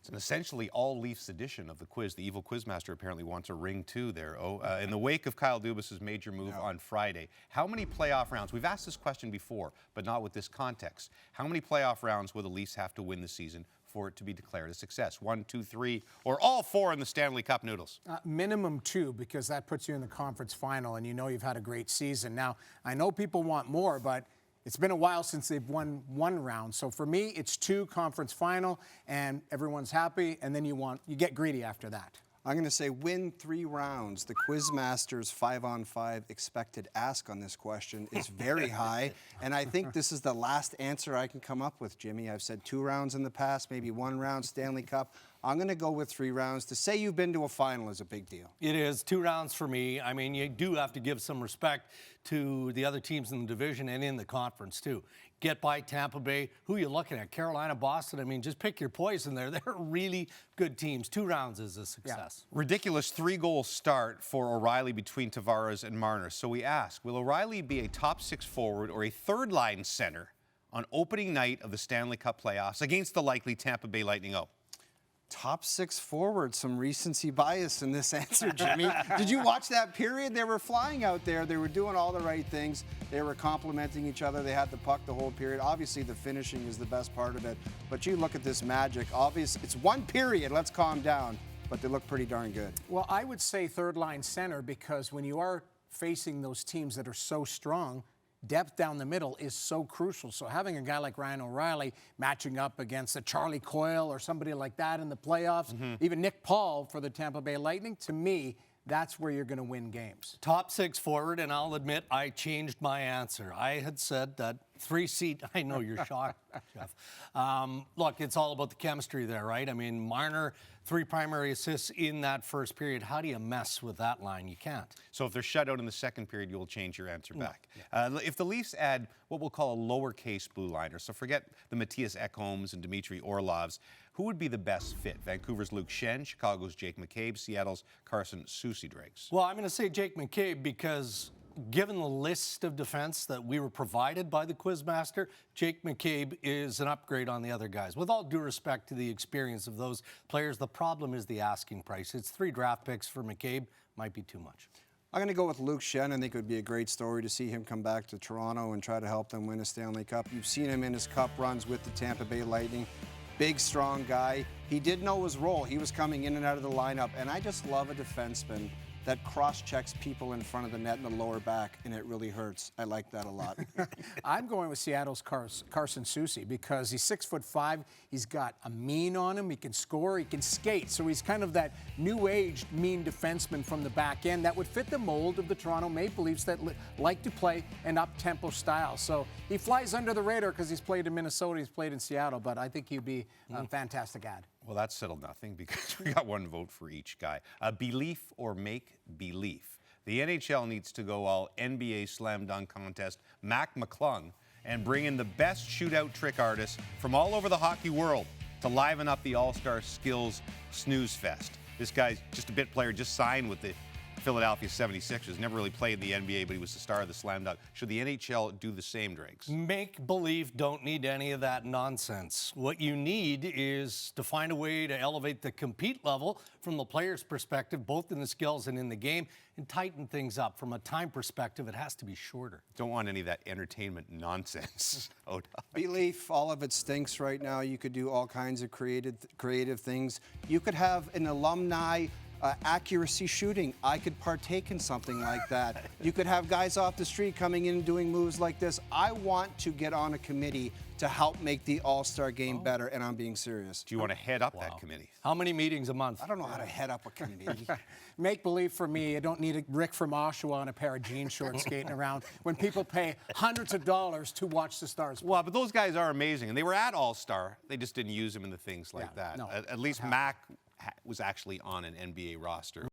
It's an essentially all Leafs edition of the quiz. The evil quizmaster apparently wants a ring too there. In the wake of Kyle Dubas's major move on Friday, how many playoff rounds? We've asked this question before, but not with this context. How many playoff rounds will the Leafs have to win this season for it to be declared a success? 1, 2, 3, or all 4 in the Stanley Cup Noodles? Minimum 2, because that puts you in the conference final, and you know you've had a great season. Now, I know people want more, but it's been a while since they've won 1 round. So for me, it's 2 conference final, and everyone's happy, and then you get greedy after that. I'm going to say win 3 rounds. The Quizmaster's 5-on-5 expected ask on this question is very high, and I think this is the last answer I can come up with, Jimmy. I've said 2 rounds in the past, maybe 1 round Stanley Cup. I'm going to go with 3 rounds. To say you've been to a final is a big deal. It is 2 rounds for me. I mean, you do have to give some respect to the other teams in the division and in the conference, too. Get by Tampa Bay. Who are you looking at? Carolina, Boston? I mean, just pick your poison there. They're really good teams. 2 rounds is a success. Yeah. Ridiculous 3-goal start for O'Reilly between Tavares and Marner. So we ask, will O'Reilly be a top 6 forward or a third-line center on opening night of the Stanley Cup playoffs against the likely Tampa Bay Lightning? Top 6 forward, some recency bias in this answer, Jimmy. Did you watch that period? They were flying out there. They were doing all the right things. They were complimenting each other. They had the puck the whole period. Obviously, the finishing is the best part of it. But you look at this magic. Obviously, it's 1 period. Let's calm down. But they look pretty darn good. Well, I would say third-line center, because when you are facing those teams that are so strong, depth down the middle is so crucial. So having a guy like Ryan O'Reilly matching up against a Charlie Coyle or somebody like that in the playoffs, even Nick Paul for the Tampa Bay Lightning, to me, that's where you're going to win games. Top 6 forward, and I'll admit I changed my answer. I had said that 3-seat. I know you're shocked, Jeff. Look, it's all about the chemistry there, right? I mean, Marner, 3 primary assists in that first period. How do you mess with that line? You can't. So if they're shut out in the second period, you'll change your answer back. If the Leafs add what we'll call a lowercase blue liner, so forget the Matthias Ekholms and Dmitry Orlovs, who would be the best fit? Vancouver's Luke Schenn, Chicago's Jake McCabe, Seattle's Carson Soucy-Driggs. Well, I'm going to say Jake McCabe because given the list of defense that we were provided by the Quizmaster, Jake McCabe is an upgrade on the other guys. With all due respect to the experience of those players, the problem is the asking price. It's 3 draft picks for McCabe. Might be too much. I'm going to go with Luke Schenn. I think it would be a great story to see him come back to Toronto and try to help them win a Stanley Cup. You've seen him in his cup runs with the Tampa Bay Lightning. Big, strong guy. He did know his role. He was coming in and out of the lineup. And I just love a defenseman that cross-checks people in front of the net in the lower back, and it really hurts. I like that a lot. I'm going with Seattle's Carson Soucy because he's 6'5". He's got a mean on him. He can score. He can skate. So he's kind of that new-age mean defenseman from the back end that would fit the mold of the Toronto Maple Leafs that like to play an up-tempo style. So he flies under the radar because he's played in Minnesota. He's played in Seattle. But I think he'd be a fantastic ad. Well, that settled nothing because we got 1 vote for each guy. Belief or make belief. The NHL needs to go all NBA slam dunk contest Mac McClung and bring in the best shootout trick artists from all over the hockey world to liven up the All-Star Skills Snooze Fest. This guy's just a bit player, just signed with the Philadelphia 76ers. Never really played in the NBA, but he was the star of the slam dunk. Should the NHL do the same, Driggs? Make believe don't need any of that nonsense. What you need is to find a way to elevate the compete level from the player's perspective, both in the skills and in the game, and tighten things up. From a time perspective, it has to be shorter. Don't want any of that entertainment nonsense. Belief, all of it stinks right now. You could do all kinds of creative things. You could have an alumni accuracy shooting. I could partake in something like that. You could have guys off the street coming in and doing moves like this. I want to get on a committee to help make the All-Star game better, and I'm being serious. Do you want to head up that committee? How many meetings a month? I don't know how to head up a committee. Make believe for me, you don't need a Rick from Oshawa on a pair of jean shorts skating around when people pay hundreds of dollars to watch the Stars. Well, but those guys are amazing, and they were at All-Star. They just didn't use them in the things like that. No, at least Mac was actually on an NBA roster.